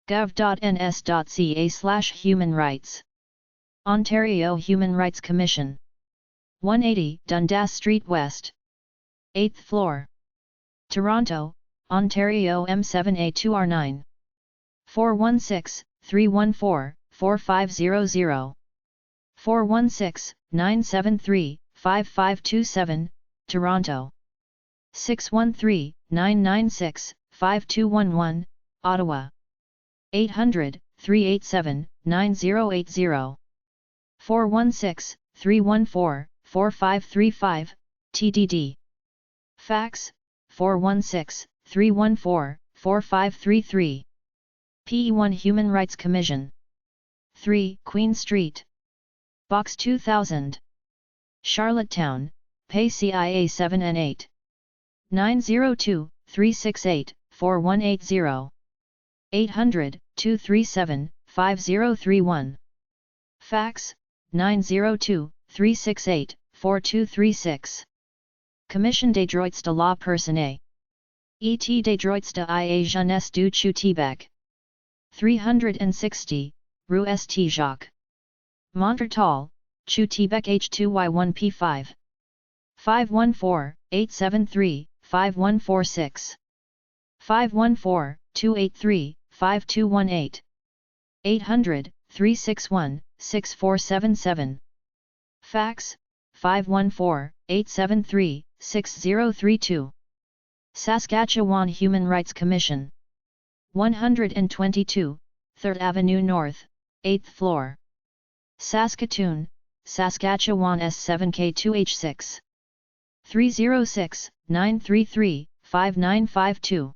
gov.ns.ca/humanrights. Ontario Human Rights Commission. 180 Dundas Street West. 8th floor. Toronto, Ontario M7A2R9. 416-314-4500. 416-973-5527, Toronto. 613-996-5211, Ottawa. 800-387-9080. 416-314-4535, TDD. Fax, 416-314-4533. PE1 Human Rights Commission. 3 Queen Street. Box 2000. Charlottetown, Pay CIA 7 and 8. 902-368-4180. 800-237-5031. Fax, 902-368-4236. Commission des droits de la personne. Et des droits de la jeunesse du Québec. 360, Rue St. Jacques. Montreal, Québec H2Y1P5. 514-873-5146. 514-283-5218. 800-361-6477. Fax, 514-873-6032. Saskatchewan Human Rights Commission. 122, 3rd Avenue North, 8th floor. Saskatoon, Saskatchewan S7K2H6. 306-933-5952.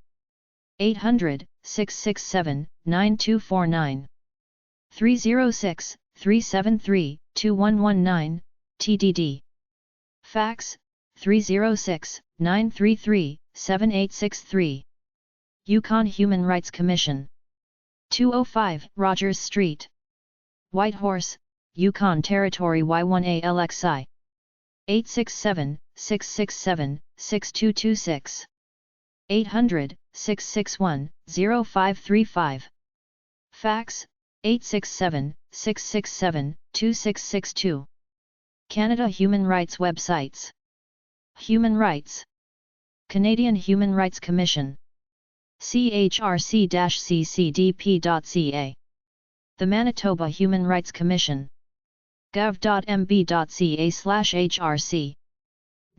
800-667-9249. 306-373-2119, TDD. Fax, 306-933-7863. Yukon Human Rights Commission. 205 Rogers Street. Whitehorse, Yukon Territory Y1ALXI. 867-667-6226. 800-661-0535. Fax, 867-667-2662. Canada Human Rights Websites. Human Rights. Canadian Human Rights Commission. CHRC-CCDP.ca. The Manitoba Human Rights Commission. gov.mb.ca/hrc.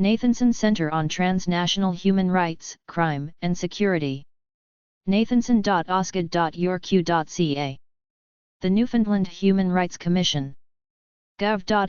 Nathanson Center on Transnational Human Rights, Crime and Security. nathanson.osgood.urq.ca. The Newfoundland Human Rights Commission. gov.nf.ca/hrc.